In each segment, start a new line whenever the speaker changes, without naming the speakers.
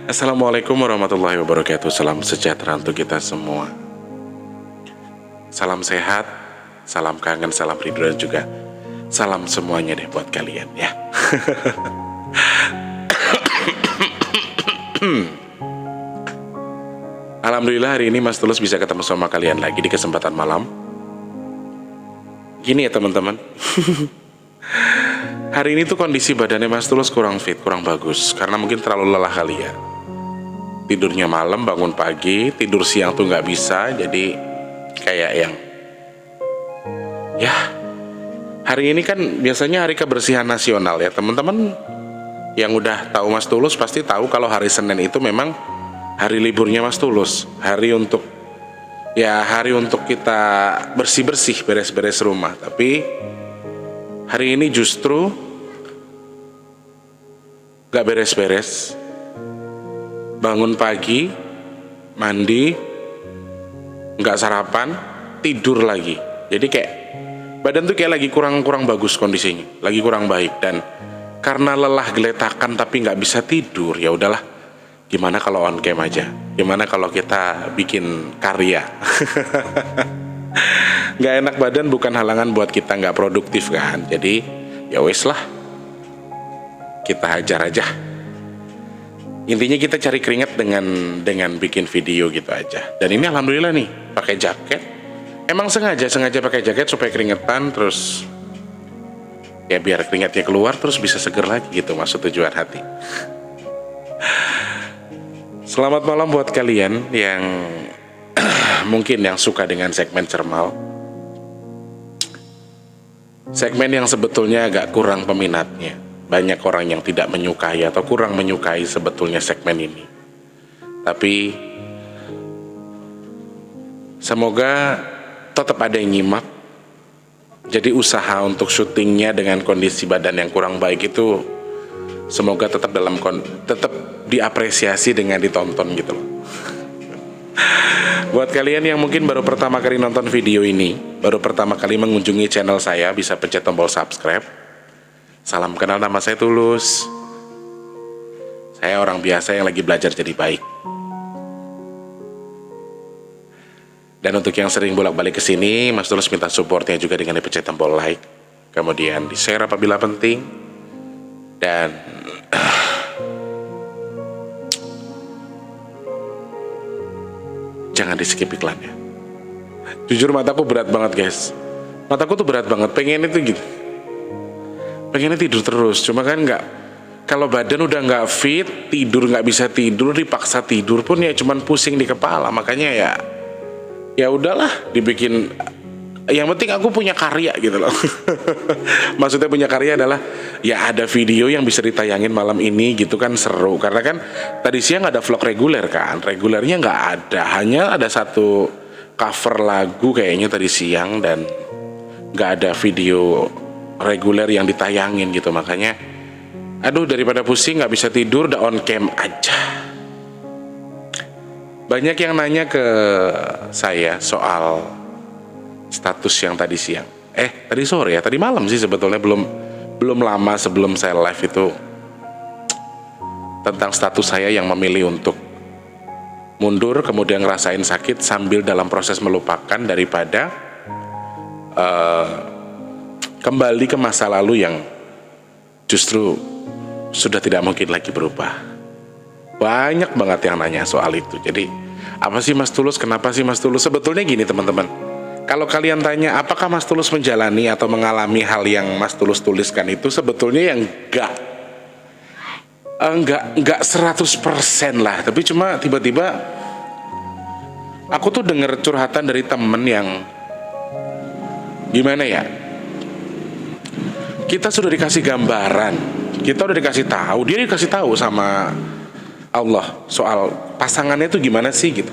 Assalamualaikum warahmatullahi wabarakatuh. Salam sejahtera untuk kita semua. Salam sehat, salam kangen, salam rindu, dan juga salam semuanya deh buat kalian ya. Alhamdulillah hari ini Mas Tulus bisa ketemu sama kalian lagi di kesempatan malam. Gini ya teman-teman. Hari ini tuh kondisi badannya Mas Tulus kurang fit, kurang bagus, karena mungkin terlalu lelah kali ya. Tidurnya malam, bangun pagi, tidur siang tuh nggak bisa, jadi kayak yang ya, hari ini kan biasanya hari kebersihan nasional ya teman-teman. Yang udah tahu Mas Tulus pasti tahu kalau hari Senin itu memang hari liburnya Mas Tulus, hari untuk kita bersih-bersih, beres-beres rumah. Tapi hari ini justru gak beres-beres. Bangun pagi, mandi, gak sarapan, tidur lagi. Jadi kayak badan tuh kayak lagi kurang bagus kondisinya, lagi kurang baik. Dan karena lelah geletakan tapi gak bisa tidur, ya udahlah. Gimana kalau on cam aja? Gimana kalau kita bikin karya? Gak enak badan bukan halangan buat kita gak produktif kan? Jadi ya wes lah, kita hajar aja. Intinya kita cari keringat dengan bikin video gitu aja. Dan ini alhamdulillah nih pakai jaket. Emang sengaja pakai jaket supaya keringetan, terus ya biar keringatnya keluar terus bisa seger lagi gitu, maksud tujuan hati. Selamat malam buat kalian yang mungkin yang suka dengan segmen Cermal. Segmen yang sebetulnya agak kurang peminatnya. Banyak orang yang tidak menyukai atau kurang menyukai sebetulnya segmen ini. Tapi semoga tetap ada yang nyimak. Jadi usaha untuk syutingnya dengan kondisi badan yang kurang baik itu semoga tetap tetap diapresiasi dengan ditonton gitu loh. Buat kalian yang mungkin baru pertama kali nonton video ini, baru pertama kali mengunjungi channel saya, bisa pencet tombol subscribe. Salam kenal, nama saya Tulus. Saya orang biasa yang lagi belajar jadi baik. Dan untuk yang sering bolak-balik ke sini, Mas Tulus minta supportnya juga dengan dipencet tombol like, kemudian di-share apabila penting, dan jangan di-skip iklannya. Jujur mataku berat banget guys. Mataku tuh berat banget, pengennya tuh gitu, pengennya tidur terus, cuma kan nggak. Kalau badan udah nggak fit, tidur nggak bisa tidur, dipaksa tidur pun ya cuman pusing di kepala. Makanya ya udahlah, dibikin. Yang penting aku punya karya gitu loh. Maksudnya punya karya adalah ya ada video yang bisa ditayangin malam ini gitu kan, seru. Karena kan tadi siang ada vlog reguler kan, regulernya nggak ada, hanya ada satu cover lagu kayaknya tadi siang, dan nggak ada video reguler yang ditayangin gitu. Makanya aduh, daripada pusing nggak bisa tidur, udah on cam aja. Banyak yang nanya ke saya soal status yang tadi siang, tadi sore ya, tadi malam sih sebetulnya, belum lama sebelum saya live itu, tentang status saya yang memilih untuk mundur kemudian ngerasain sakit sambil dalam proses melupakan, daripada kembali ke masa lalu yang justru sudah tidak mungkin lagi berubah. Banyak banget yang nanya soal itu. Jadi apa sih Mas Tulus, kenapa sih Mas Tulus? Sebetulnya gini teman-teman, kalau kalian tanya apakah Mas Tulus menjalani atau mengalami hal yang Mas Tulus tuliskan itu, sebetulnya yang enggak 100% lah. Tapi cuma tiba-tiba aku tuh denger curhatan dari temen yang gimana ya, kita sudah dikasih gambaran, kita udah dikasih tahu, dia dikasih tahu sama Allah soal pasangannya itu gimana sih gitu,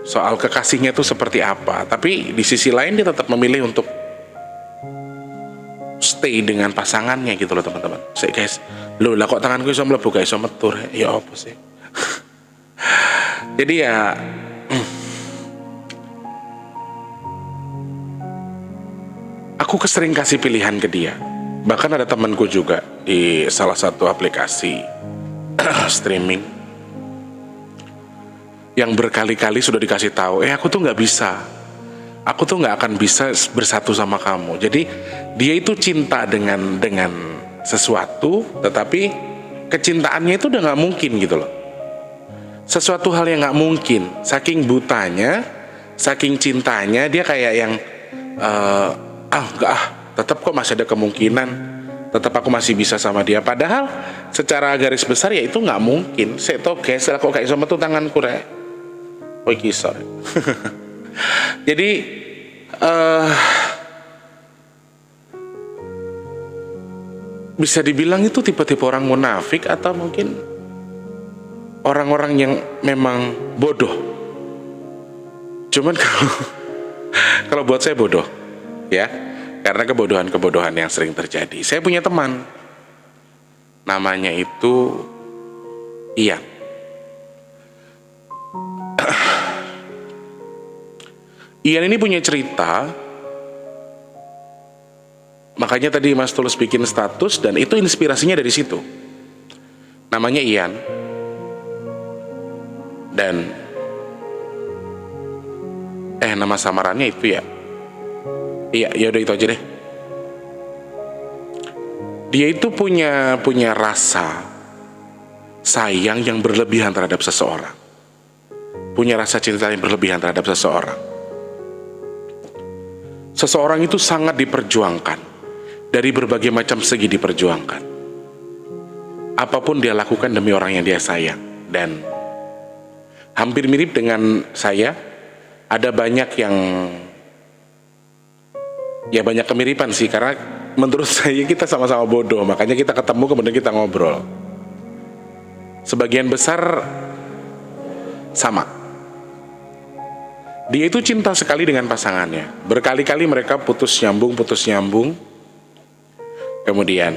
soal kekasihnya itu seperti apa. Tapi di sisi lain dia tetap memilih untuk stay dengan pasangannya gitu loh teman-teman. Saya guys, loh lah kok tanganku iso mlebu gak iso metur, ya apa sih? Jadi ya aku sering kasih pilihan ke dia. Bahkan ada temanku juga di salah satu aplikasi streaming yang berkali-kali sudah dikasih tahu, aku tuh nggak bisa, aku tuh nggak akan bisa bersatu sama kamu. Jadi dia itu cinta dengan sesuatu, tetapi kecintaannya itu udah nggak mungkin gitu loh. Sesuatu hal yang nggak mungkin, saking butanya, saking cintanya, dia kayak yang tetap kok masih ada kemungkinan, tetap aku masih bisa sama dia. Padahal secara garis besar ya itu nggak mungkin. Saya tau guys, kok kayak sama tuh tanganku rek. Oh kisah. Jadi bisa dibilang itu tipe-tipe orang munafik atau mungkin orang-orang yang memang bodoh. Cuman kalau buat saya bodoh, ya, karena kebodohan-kebodohan yang sering terjadi. Saya punya teman, namanya itu Ian. Ian ini punya cerita, makanya tadi Mas Tulus bikin status dan itu inspirasinya dari situ. Namanya Ian. Dan nama samarannya itu ya. Iya, ya udah itu aja deh. Dia itu punya rasa sayang yang berlebihan terhadap seseorang. Punya rasa cinta yang berlebihan terhadap seseorang. Seseorang itu sangat diperjuangkan. Dari berbagai macam segi diperjuangkan. Apapun dia lakukan demi orang yang dia sayang. Dan hampir mirip dengan saya, ada banyak yang ya banyak kemiripan sih, karena menurut saya kita sama-sama bodoh, makanya kita ketemu kemudian kita ngobrol. Sebagian besar sama. Dia itu cinta sekali dengan pasangannya. Berkali-kali mereka putus nyambung. Kemudian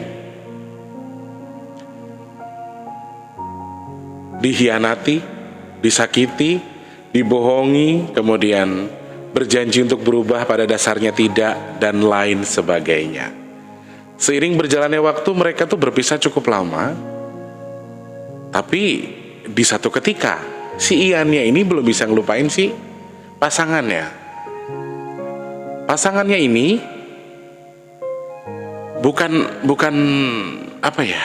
dihianati, disakiti, dibohongi, kemudian berjanji untuk berubah pada dasarnya tidak, dan lain sebagainya. Seiring berjalannya waktu mereka tuh berpisah cukup lama. Tapi di satu ketika si Iannya ini belum bisa ngelupain si pasangannya. Pasangannya ini bukan apa ya?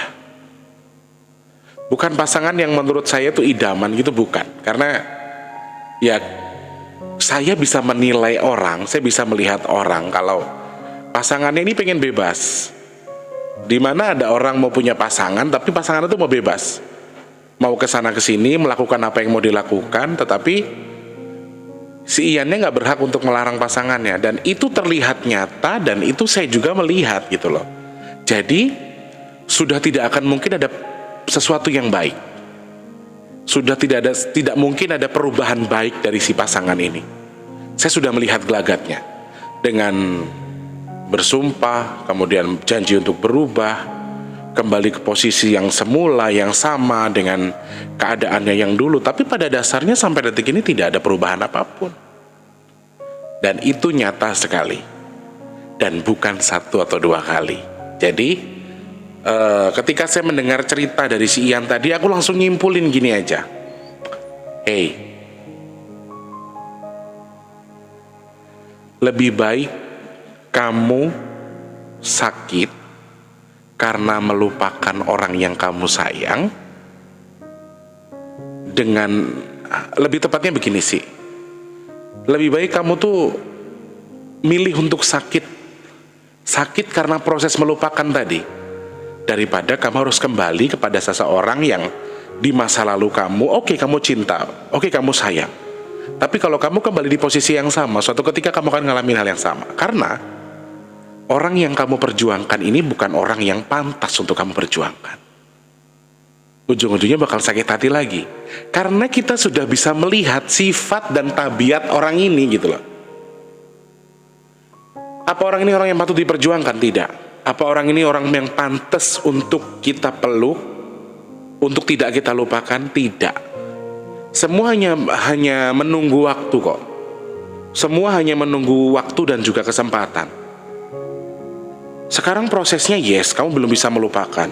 Bukan pasangan yang menurut saya tuh idaman gitu, bukan. Karena ya saya bisa menilai orang, saya bisa melihat orang kalau pasangannya ini pengen bebas. Dimana ada orang mau punya pasangan, tapi pasangan itu mau bebas, mau kesana kesini melakukan apa yang mau dilakukan, tetapi si Iannya nggak berhak untuk melarang pasangannya, dan itu terlihat nyata dan itu saya juga melihat gitu loh. Jadi sudah tidak akan mungkin ada sesuatu yang baik. Sudah tidak mungkin ada perubahan baik dari si pasangan ini. Saya sudah melihat gelagatnya dengan bersumpah, kemudian janji untuk berubah, kembali ke posisi yang semula, yang sama dengan keadaannya yang dulu. Tapi pada dasarnya sampai detik ini tidak ada perubahan apapun. Dan itu nyata sekali. Dan bukan satu atau dua kali. Jadi ketika saya mendengar cerita dari si Ian tadi, aku langsung nyimpulin gini aja. Lebih baik kamu sakit karena melupakan orang yang kamu sayang, dengan lebih tepatnya begini sih, lebih baik kamu tuh milih untuk sakit karena proses melupakan tadi, daripada kamu harus kembali kepada seseorang yang di masa lalu kamu, oke, kamu cinta, oke, kamu sayang, tapi kalau kamu kembali di posisi yang sama, suatu ketika kamu akan ngalamin hal yang sama. Karena orang yang kamu perjuangkan ini bukan orang yang pantas untuk kamu perjuangkan. Ujung-ujungnya bakal sakit hati lagi, karena kita sudah bisa melihat sifat dan tabiat orang ini gitu loh. Apa orang ini orang yang patut diperjuangkan? Tidak. Apa orang ini orang yang pantas untuk kita peluk, untuk tidak kita lupakan? Tidak. Semua hanya menunggu waktu kok. Semua hanya menunggu waktu dan juga kesempatan. Sekarang prosesnya yes, kamu belum bisa melupakan.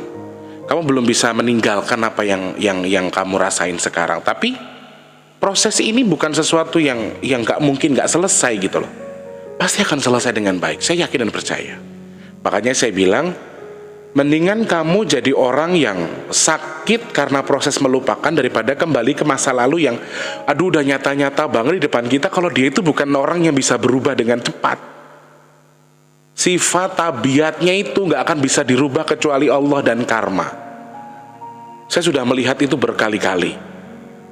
Kamu belum bisa meninggalkan apa yang kamu rasain sekarang. Tapi proses ini bukan sesuatu yang nggak mungkin nggak selesai gitu loh. Pasti akan selesai dengan baik. Saya yakin dan percaya. Makanya saya bilang, mendingan kamu jadi orang yang sakit karena proses melupakan daripada kembali ke masa lalu yang aduh udah nyata-nyata banget di depan kita kalau dia itu bukan orang yang bisa berubah dengan cepat. Sifat tabiatnya itu nggak akan bisa dirubah kecuali Allah dan karma. Saya sudah melihat itu berkali-kali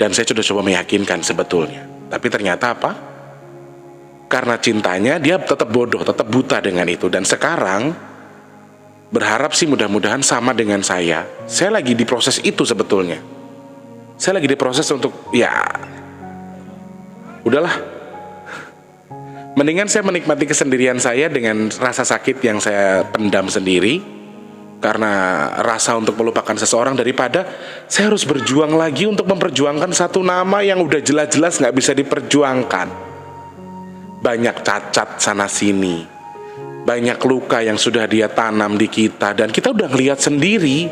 dan saya sudah coba meyakinkan sebetulnya. Tapi ternyata apa? Karena cintanya dia tetap bodoh, tetap buta dengan itu. Dan sekarang berharap sih mudah-mudahan sama dengan saya. Saya lagi di proses itu sebetulnya. Saya lagi di proses untuk ya udahlah. Mendingan saya menikmati kesendirian saya dengan rasa sakit yang saya pendam sendiri karena rasa untuk melupakan seseorang, daripada saya harus berjuang lagi untuk memperjuangkan satu nama yang udah jelas-jelas nggak bisa diperjuangkan. Banyak cacat sana sini, banyak luka yang sudah dia tanam di kita, dan kita udah ngelihat sendiri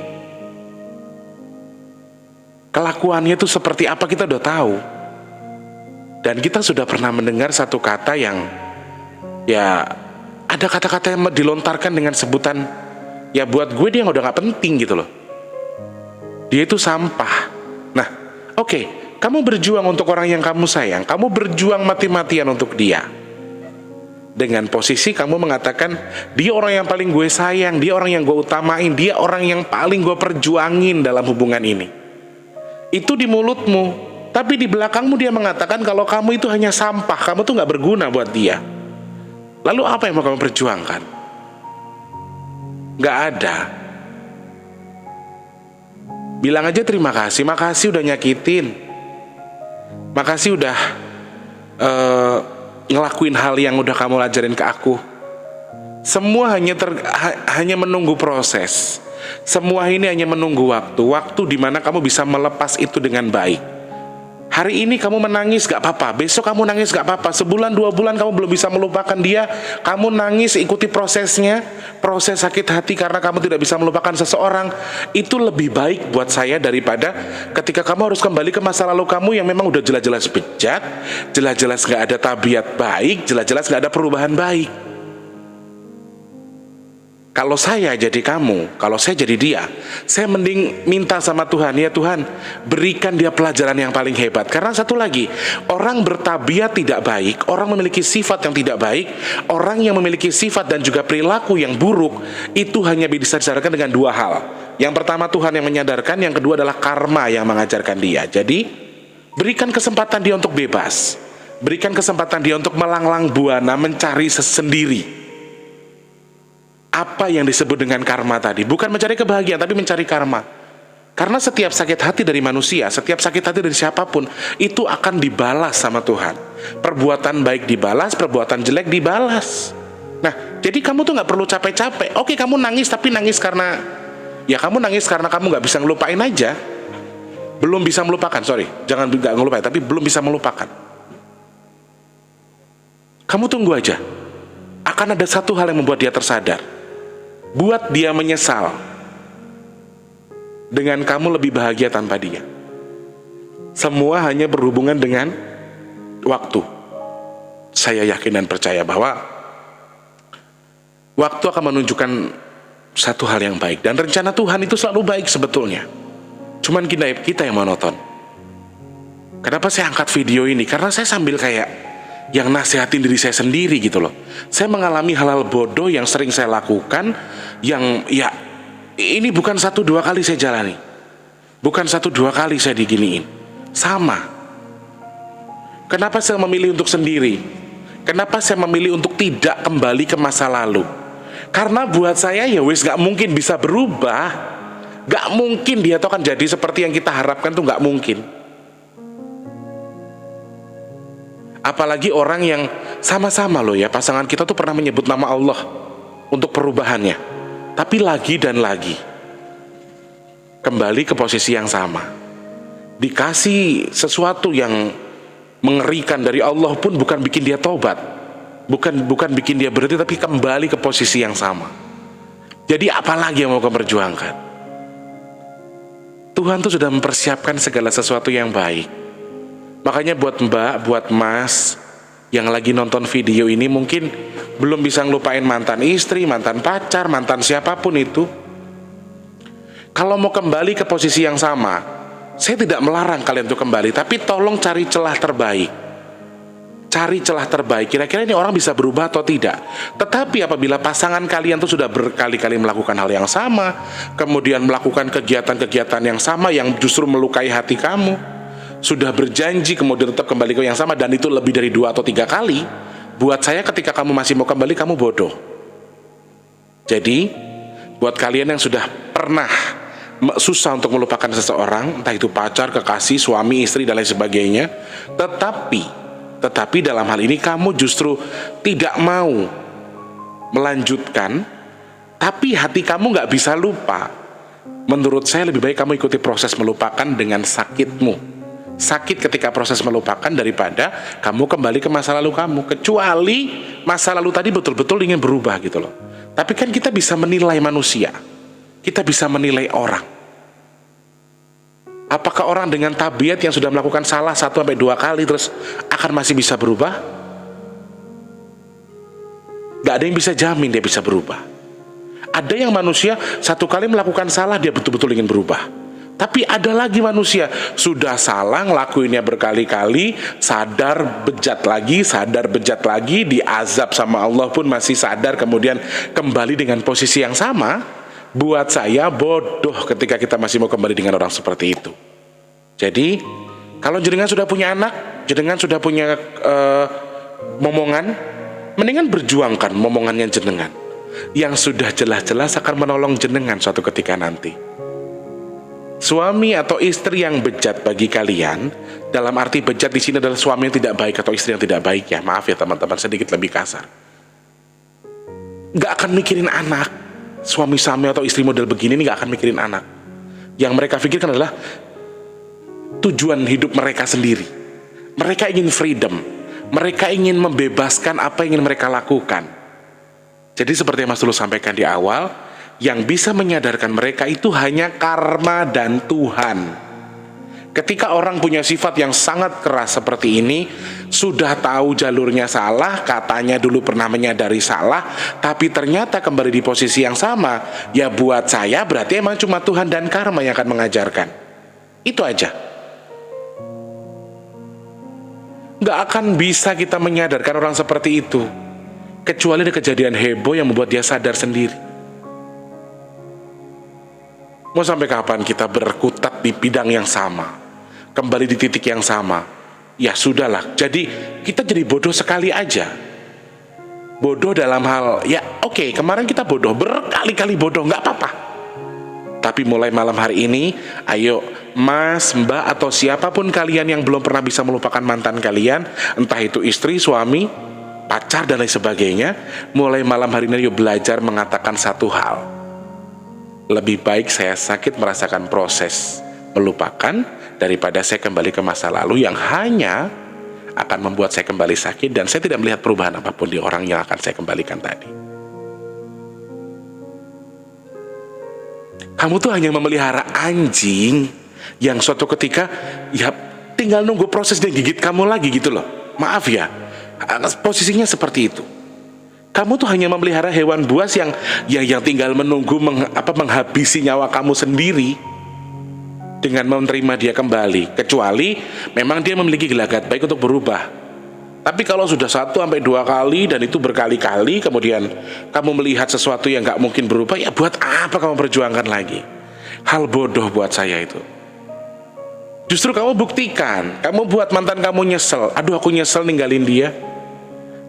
kelakuannya itu seperti apa, kita udah tahu. Dan kita sudah pernah mendengar satu kata yang ya ada kata-kata yang dilontarkan dengan sebutan ya buat gue dia udah gak penting gitu loh. Dia itu sampah. Nah, oke, kamu berjuang untuk orang yang kamu sayang, kamu berjuang mati-matian untuk dia. Dengan posisi kamu mengatakan dia orang yang paling gue sayang, dia orang yang gue utamain, dia orang yang paling gue perjuangin dalam hubungan ini. Itu di mulutmu. Tapi di belakangmu dia mengatakan kalau kamu itu hanya sampah, kamu tuh gak berguna buat dia. Lalu apa yang mau kamu perjuangkan? Gak ada. Bilang aja terima kasih, makasih udah nyakitin, makasih udah ngelakuin hal yang udah kamu ajarin ke aku. Semua hanya menunggu proses. Semua ini hanya menunggu waktu dimana kamu bisa melepas itu dengan baik. Hari ini kamu menangis gak apa-apa, besok kamu nangis gak apa-apa, sebulan 2 bulan kamu belum bisa melupakan dia, kamu nangis, ikuti prosesnya, proses sakit hati karena kamu tidak bisa melupakan seseorang. Itu lebih baik buat saya daripada ketika kamu harus kembali ke masa lalu kamu yang memang udah jelas-jelas bejat, jelas-jelas gak ada tabiat baik, jelas-jelas gak ada perubahan baik. Kalau saya jadi kamu, kalau saya jadi dia, saya mending minta sama Tuhan, ya Tuhan, berikan dia pelajaran yang paling hebat. Karena satu lagi, orang bertabiat tidak baik, orang memiliki sifat yang tidak baik, orang yang memiliki sifat dan juga perilaku yang buruk, itu hanya bisa disadarkan dengan 2 hal. Yang pertama Tuhan yang menyadarkan, yang kedua adalah karma yang mengajarkan dia. Jadi, berikan kesempatan dia untuk bebas. Berikan kesempatan dia untuk melanglang buana, mencari sendiri. Apa yang disebut dengan karma tadi? Bukan mencari kebahagiaan, tapi mencari karma. Karena setiap sakit hati dari manusia, setiap sakit hati dari siapapun, itu akan dibalas sama Tuhan. Perbuatan baik dibalas, perbuatan jelek dibalas. Nah, jadi kamu tuh gak perlu capek-capek. Oke, kamu nangis, tapi nangis karena ya kamu nangis karena kamu gak bisa ngelupain aja. Belum bisa melupakan, sorry, jangan gak ngelupain, tapi belum bisa melupakan. Kamu tunggu aja. Akan ada satu hal yang membuat dia tersadar, buat dia menyesal dengan kamu lebih bahagia tanpa dia. Semua hanya berhubungan dengan waktu. Saya yakin dan percaya bahwa waktu akan menunjukkan satu hal yang baik. Dan rencana Tuhan itu selalu baik sebetulnya. Cuman kita yang monoton. Kenapa saya angkat video ini? Karena saya sambil kayak yang nasihatin diri saya sendiri gitu loh. Saya mengalami hal-hal bodoh yang sering saya lakukan, yang ya ini bukan 1-2 kali saya jalani, bukan 1-2 kali saya diginiin. Sama. Kenapa saya memilih untuk sendiri? Kenapa saya memilih untuk tidak kembali ke masa lalu? Karena buat saya ya wis gak mungkin bisa berubah. Gak mungkin dia tuh akan jadi seperti yang kita harapkan, tuh gak mungkin. Apalagi orang yang sama-sama loh ya, pasangan kita tuh pernah menyebut nama Allah untuk perubahannya, tapi lagi dan lagi kembali ke posisi yang sama. Dikasih sesuatu yang mengerikan dari Allah pun bukan bikin dia tobat, bukan bikin dia berhenti, tapi kembali ke posisi yang sama. Jadi apalagi yang mau kamu perjuangkan? Tuhan tuh sudah mempersiapkan segala sesuatu yang baik. Makanya buat mbak, buat mas yang lagi nonton video ini mungkin belum bisa ngelupain mantan istri, mantan pacar, mantan siapapun itu. Kalau mau kembali ke posisi yang sama, saya tidak melarang kalian untuk kembali, tapi tolong cari celah terbaik. Cari celah terbaik, kira-kira ini orang bisa berubah atau tidak. Tetapi apabila pasangan kalian tuh sudah berkali-kali melakukan hal yang sama, kemudian melakukan kegiatan-kegiatan yang sama yang justru melukai hati kamu, sudah berjanji kemudian tetap kembali ke yang sama, dan itu lebih dari 2 atau 3 kali, buat saya ketika kamu masih mau kembali, kamu bodoh. Jadi, buat kalian yang sudah pernah susah untuk melupakan seseorang, entah itu pacar, kekasih, suami, istri, dan lain sebagainya, tetapi dalam hal ini kamu justru tidak mau melanjutkan, tapi hati kamu nggak bisa lupa. Menurut saya lebih baik kamu ikuti proses melupakan dengan sakitmu. Sakit ketika proses melupakan daripada kamu kembali ke masa lalu kamu. Kecuali masa lalu tadi betul-betul ingin berubah gitu loh. Tapi kan kita bisa menilai manusia, kita bisa menilai orang. Apakah orang dengan tabiat yang sudah melakukan salah 1-2 kali terus akan masih bisa berubah? Gak ada yang bisa jamin dia bisa berubah. Ada yang manusia 1 kali melakukan salah dia betul-betul ingin berubah. Tapi ada lagi manusia sudah salah ngelakuinnya berkali-kali, sadar bejat lagi, diazab sama Allah pun masih sadar, kemudian kembali dengan posisi yang sama. Buat saya bodoh ketika kita masih mau kembali dengan orang seperti itu. Jadi kalau jenengan sudah punya anak, jenengan sudah punya momongan, mendingan berjuangkan momongannya jenengan yang sudah jelas-jelas akan menolong jenengan suatu ketika nanti. Suami atau istri yang bejat bagi kalian, dalam arti bejat di sini adalah suami yang tidak baik atau istri yang tidak baik ya, maaf ya teman-teman, sedikit lebih kasar. Gak akan mikirin anak. Suami-suami atau istri model begini ini gak akan mikirin anak. Yang mereka pikirkan adalah tujuan hidup mereka sendiri. Mereka ingin freedom. Mereka ingin membebaskan apa yang ingin mereka lakukan. Jadi seperti yang Mas Tulus sampaikan di awal, yang bisa menyadarkan mereka itu hanya karma dan Tuhan. Ketika orang punya sifat yang sangat keras seperti ini, sudah tahu jalurnya salah, katanya dulu pernah menyadari salah, tapi ternyata kembali di posisi yang sama, ya buat saya berarti emang cuma Tuhan dan karma yang akan mengajarkan. Itu aja. Gak akan bisa kita menyadarkan orang seperti itu, kecuali ada kejadian heboh yang membuat dia sadar sendiri. Mau sampai kapan kita berkutat di bidang yang sama, kembali di titik yang sama? Ya sudahlah, jadi kita jadi bodoh sekali aja. Bodoh dalam hal, ya oke, kemarin kita bodoh, berkali-kali bodoh, nggak apa-apa. Tapi mulai malam hari ini, ayo mas, mbak, atau siapapun kalian yang belum pernah bisa melupakan mantan kalian, entah itu istri, suami, pacar, dan lain sebagainya, mulai malam hari ini ayo belajar mengatakan satu hal. Lebih baik saya sakit merasakan proses melupakan daripada saya kembali ke masa lalu yang hanya akan membuat saya kembali sakit dan saya tidak melihat perubahan apapun di orang yang akan saya kembalikan tadi. Kamu tuh hanya memelihara anjing yang suatu ketika ya tinggal nunggu proses dia gigit kamu lagi gitu loh. Maaf ya, posisinya seperti itu. Kamu tuh hanya memelihara hewan buas yang tinggal menunggu menghabisi nyawa kamu sendiri dengan menerima dia kembali, kecuali memang dia memiliki gelagat baik untuk berubah. Tapi kalau sudah 1-2 kali dan itu berkali-kali, kemudian kamu melihat sesuatu yang gak mungkin berubah, ya buat apa kamu perjuangkan lagi? Hal bodoh buat saya itu. Justru kamu buktikan, kamu buat mantan kamu nyesel. Aduh aku nyesel ninggalin dia,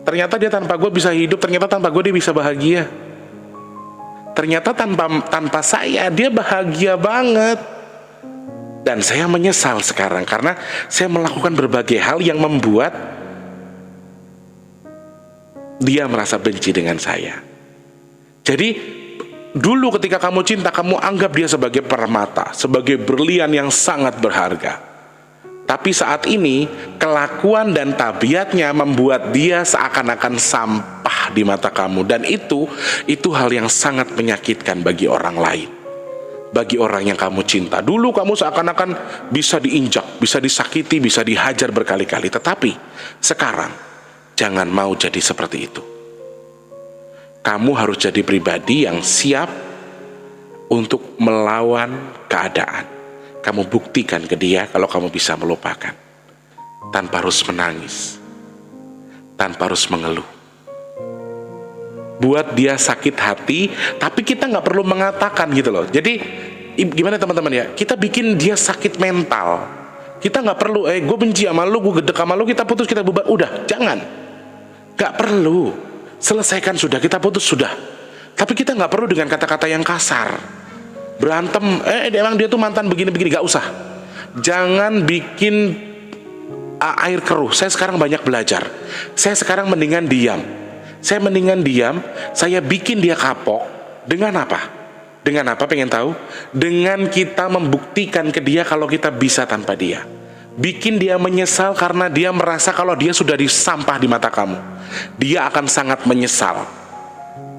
ternyata dia tanpa gue bisa hidup, ternyata tanpa gue dia bisa bahagia, ternyata tanpa saya dia bahagia banget. Dan saya menyesal sekarang karena saya melakukan berbagai hal yang membuat dia merasa benci dengan saya. Jadi dulu ketika kamu cinta, kamu anggap dia sebagai permata, sebagai berlian yang sangat berharga. Tapi saat ini kelakuan dan tabiatnya membuat dia seakan-akan sampah sampah di mata kamu. Dan itu hal yang sangat menyakitkan bagi orang lain, bagi orang yang kamu cinta. Dulu kamu seakan-akan bisa diinjak, bisa disakiti, bisa dihajar berkali-kali. Tetapi sekarang jangan mau jadi seperti itu. Kamu harus jadi pribadi yang siap untuk melawan keadaan. Kamu buktikan ke dia kalau kamu bisa melupakan, tanpa harus menangis, tanpa harus mengeluh. Buat dia sakit hati, tapi kita nggak perlu mengatakan gitu loh. Jadi gimana teman-teman ya, kita bikin dia sakit mental. Kita nggak perlu, gue benci sama lu, gue gedek sama lu, kita putus, kita bubar. Udah, jangan. Nggak perlu. Selesaikan sudah, kita putus sudah. Tapi kita nggak perlu dengan kata-kata yang kasar. Berantem, emang dia tuh mantan begini-begini, nggak usah. Jangan bikin air keruh. Saya sekarang banyak belajar. Saya sekarang mendingan diam. Saya bikin dia kapok. Dengan apa? Dengan apa, pengen tahu? Dengan kita membuktikan ke dia kalau kita bisa tanpa dia. Bikin dia menyesal karena dia merasa kalau dia sudah disampah di mata kamu. Dia akan sangat menyesal.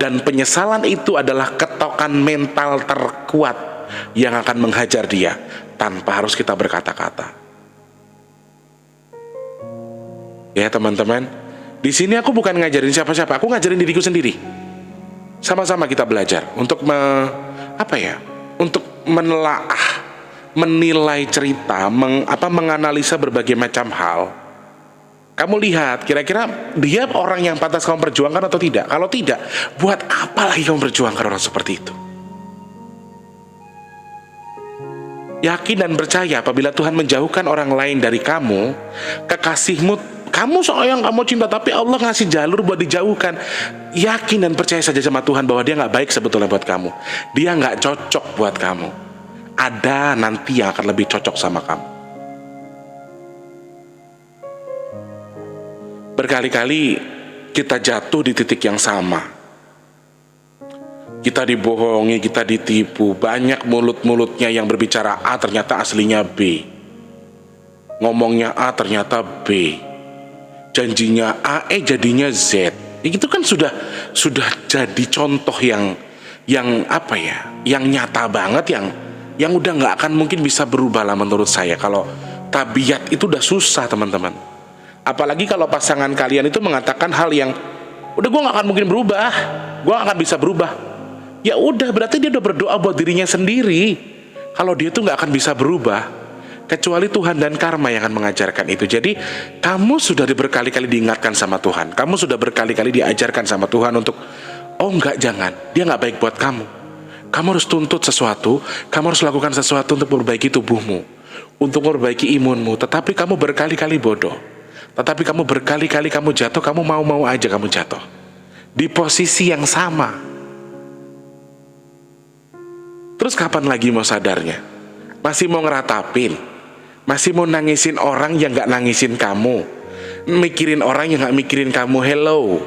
Dan penyesalan itu adalah ketokan mental terkuat yang akan menghajar dia tanpa harus kita berkata-kata. Ya teman-teman, di sini aku bukan ngajarin siapa-siapa, aku ngajarin diriku sendiri. Sama-sama kita belajar untuk untuk menelaah, menilai cerita, menganalisa berbagai macam hal. Kamu lihat, kira-kira dia orang yang pantas kamu perjuangkan atau tidak? Kalau tidak, buat apa lagi kamu perjuangkan orang seperti itu? Yakin dan percaya apabila Tuhan menjauhkan orang lain dari kamu, kekasihmu, kamu sayang, kamu cinta, tapi Allah ngasih jalur buat dijauhkan. Yakin dan percaya saja sama Tuhan bahwa dia gak baik sebetulnya buat kamu. Dia gak cocok buat kamu. Ada nanti yang akan lebih cocok sama kamu. Berkali-kali kita jatuh di titik yang sama. Kita dibohongi, kita ditipu. Banyak mulut-mulutnya yang berbicara A ternyata aslinya B. Ngomongnya A ternyata B. Janjinya A, jadinya Z. Itu kan sudah jadi contoh yang nyata banget, yang udah nggak akan mungkin bisa berubah lah menurut saya. Kalau tabiat itu udah susah teman-teman. Apalagi kalau pasangan kalian itu mengatakan hal yang udah gue nggak akan mungkin berubah, gue nggak akan bisa berubah. Ya udah, berarti dia udah berdoa buat dirinya sendiri. Kalau dia tuh nggak akan bisa berubah, kecuali Tuhan dan karma yang akan mengajarkan itu. Jadi kamu sudah berkali-kali diingatkan sama Tuhan, kamu sudah berkali-kali diajarkan sama Tuhan untuk, oh enggak, jangan, dia nggak baik buat kamu. Kamu harus tuntut sesuatu, kamu harus lakukan sesuatu untuk memperbaiki tubuhmu, untuk memperbaiki imunmu. Tetapi kamu berkali-kali bodoh. Tetapi kamu berkali-kali kamu jatuh, kamu mau-mau aja kamu jatuh di posisi yang sama. Terus kapan lagi mau sadarnya? Masih mau ngeratapin? Masih mau nangisin orang yang gak nangisin kamu? Mikirin orang yang gak mikirin kamu? Hello.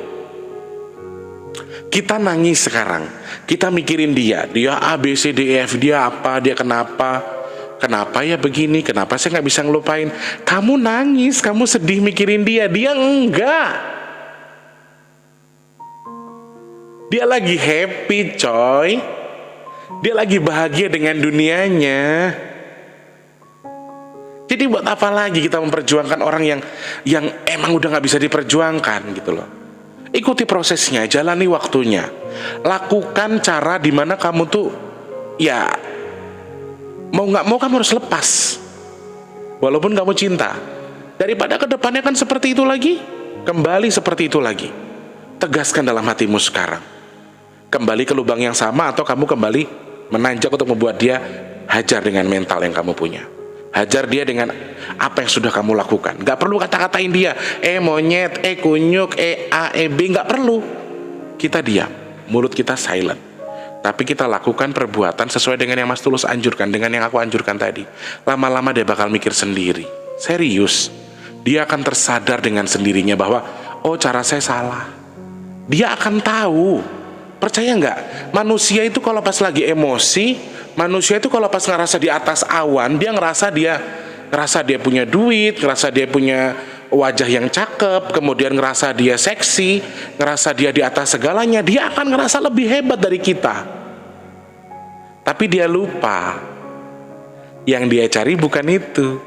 Kita nangis sekarang, kita mikirin dia A, B, C, D, E, F, dia apa, dia kenapa ya begini, kenapa saya gak bisa ngelupain. Kamu nangis, kamu sedih mikirin dia enggak. Dia lagi happy coy. Dia lagi bahagia dengan dunianya. Jadi buat apa lagi kita memperjuangkan orang yang emang udah gak bisa diperjuangkan gitu loh. Ikuti prosesnya, jalani waktunya. Lakukan cara dimana kamu tuh ya mau gak mau kamu harus lepas, walaupun kamu cinta. Daripada kedepannya kan seperti itu lagi, kembali seperti itu lagi. Tegaskan dalam hatimu sekarang, kembali ke lubang yang sama, atau kamu kembali menanjak untuk membuat dia hajar dengan mental yang kamu punya. Hajar dia dengan apa yang sudah kamu lakukan. Gak perlu kata-katain dia, monyet, kunyuk, A, B, gak perlu. Kita diam, mulut kita silent, tapi kita lakukan perbuatan sesuai dengan yang Mas Tulus anjurkan, dengan yang aku anjurkan tadi. Lama-lama dia bakal mikir sendiri. Serius, dia akan tersadar dengan sendirinya bahwa, oh cara saya salah. Dia akan tahu. Percaya nggak? Manusia itu kalau pas lagi emosi, manusia itu kalau pas ngerasa di atas awan, dia ngerasa dia punya duit, ngerasa dia punya wajah yang cakep, kemudian ngerasa dia seksi, ngerasa dia di atas segalanya, dia akan ngerasa lebih hebat dari kita. Tapi dia lupa, yang dia cari bukan itu.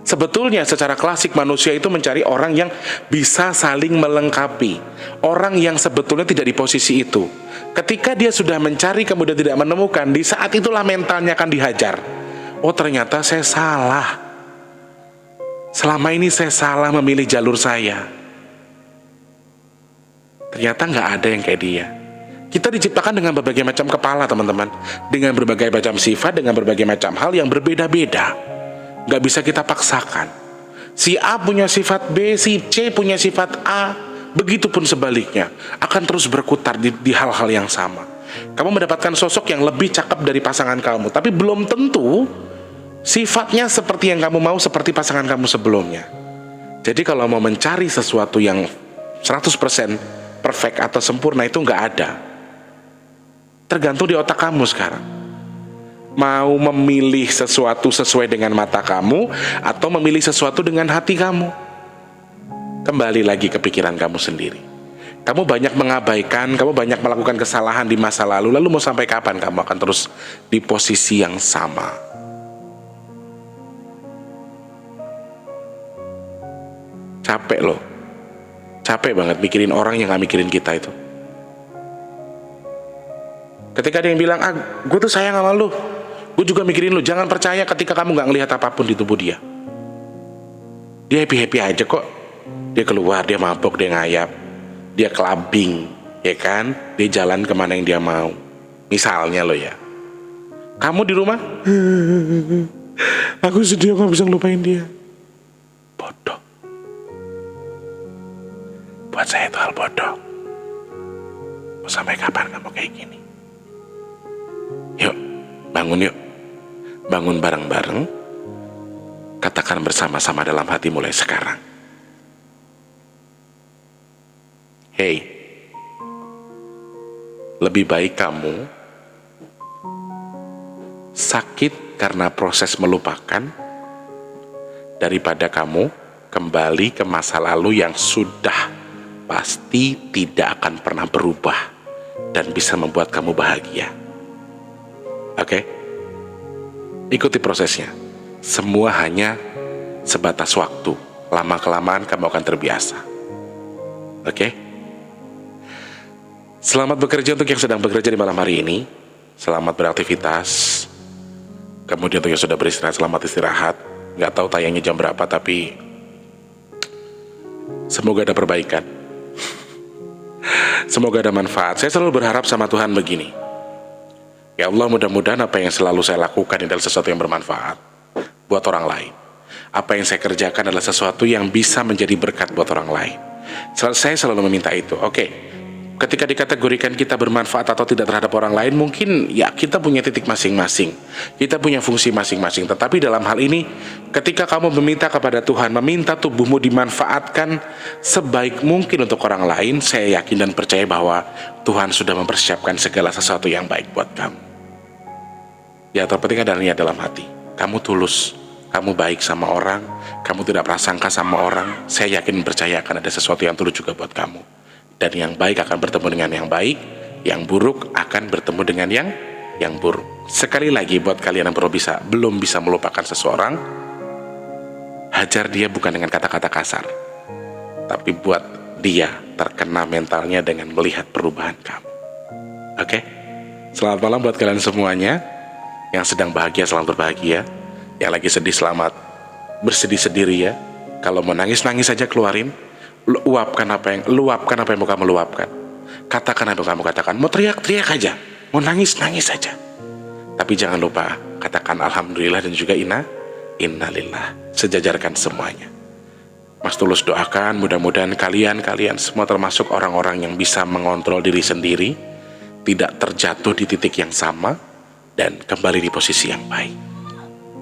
Sebetulnya secara klasik manusia itu mencari orang yang bisa saling melengkapi, orang yang sebetulnya tidak di posisi itu. Ketika dia sudah mencari kemudian tidak menemukan, di saat itulah mentalnya akan dihajar. Oh, ternyata saya salah. Selama ini saya salah memilih jalur saya. Ternyata nggak ada yang kayak dia. Kita diciptakan dengan berbagai macam kepala, teman-teman, dengan berbagai macam sifat, dengan berbagai macam hal yang berbeda-beda. Gak bisa kita paksakan. Si A punya sifat B, si C punya sifat A, begitupun sebaliknya, akan terus berkutar di hal-hal yang sama. Kamu mendapatkan sosok yang lebih cakep dari pasangan kamu, tapi belum tentu sifatnya seperti yang kamu mau, seperti pasangan kamu sebelumnya. Jadi kalau mau mencari sesuatu yang 100% perfect atau sempurna, itu gak ada. Tergantung di otak kamu sekarang. Mau memilih sesuatu sesuai dengan mata kamu atau memilih sesuatu dengan hati kamu. Kembali lagi ke pikiran kamu sendiri. Kamu banyak mengabaikan, kamu banyak melakukan kesalahan di masa lalu mau sampai kapan kamu akan terus di posisi yang sama? Capek loh. Capek banget mikirin orang yang gak mikirin kita itu. Ketika ada yang bilang, gue tuh sayang sama lu, gue juga mikirin lu. Jangan percaya ketika kamu gak ngelihat apapun di tubuh dia. Dia happy-happy aja kok. Dia keluar, dia mabok, dia ngayap, dia clubbing, ya kan? Dia jalan kemana yang dia mau. Misalnya lo ya, kamu di rumah, aku sedih, aku gak bisa ngelupain dia. Bodoh. Buat saya itu hal bodoh. Mau sampai kapan kamu kayak gini? Yuk, bangun yuk. Bangun bareng-bareng. Katakan bersama-sama dalam hati mulai sekarang. Hey, lebih baik kamu sakit karena proses melupakan daripada kamu kembali ke masa lalu yang sudah pasti tidak akan pernah berubah dan bisa membuat kamu bahagia. Oke? Ikuti prosesnya. Semua hanya sebatas waktu. Lama-kelamaan kamu akan terbiasa. Oke? Selamat bekerja untuk yang sedang bekerja di malam hari ini. Selamat beraktivitas. Kemudian untuk yang sudah beristirahat, selamat istirahat. Gak tahu tayangnya jam berapa, tapi semoga ada perbaikan. Semoga ada manfaat. Saya selalu berharap sama Tuhan begini. Ya Allah, mudah-mudahan apa yang selalu saya lakukan adalah sesuatu yang bermanfaat buat orang lain. Apa yang saya kerjakan adalah sesuatu yang bisa menjadi berkat buat orang lain. Saya selalu meminta itu. Oke. Ketika dikategorikan kita bermanfaat atau tidak terhadap orang lain, mungkin ya kita punya titik masing-masing, kita punya fungsi masing-masing. Tetapi dalam hal ini, ketika kamu meminta kepada Tuhan, meminta tubuhmu dimanfaatkan sebaik mungkin untuk orang lain, saya yakin dan percaya bahwa Tuhan sudah mempersiapkan segala sesuatu yang baik buat kamu. Ya, terpenting adalah niat dalam hati. Kamu tulus, kamu baik sama orang, kamu tidak prasangka sama orang. Saya yakin dan percaya akan ada sesuatu yang tulus juga buat kamu. Dan yang baik akan bertemu dengan yang baik, yang buruk akan bertemu dengan yang buruk. Sekali lagi buat kalian yang belum bisa melupakan seseorang, hajar dia bukan dengan kata-kata kasar, tapi buat dia terkena mentalnya dengan melihat perubahan kamu. Oke? Selamat malam buat kalian semuanya. Yang sedang bahagia, selamat berbahagia. Yang lagi sedih, selamat bersedih sendiri ya. Kalau mau nangis aja, keluarin. Luapkan apa yang mau kamu luapkan. Katakan apa yang kamu katakan. Mau teriak aja, mau nangis aja. Tapi jangan lupa katakan alhamdulillah dan juga innalillah. Sejajarkan semuanya. Mas Tulus doakan mudah-mudahan kalian semua termasuk orang-orang yang bisa mengontrol diri sendiri, tidak terjatuh di titik yang sama dan kembali di posisi yang baik.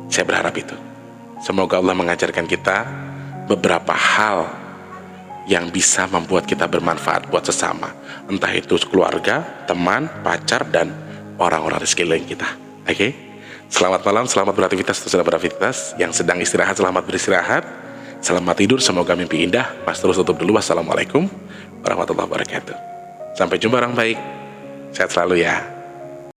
Saya berharap itu. Semoga Allah mengajarkan kita beberapa hal yang bisa membuat kita bermanfaat buat sesama, entah itu keluarga, teman, pacar, dan orang-orang di sekeliling kita. Oke? Selamat malam, selamat beraktivitas, sudah beraktivitas. Yang sedang istirahat, selamat beristirahat. Selamat tidur, semoga mimpi indah. Mas terus tutup dulu. Wassalamualaikum warahmatullahi wabarakatuh. Sampai jumpa orang baik. Sehat selalu ya.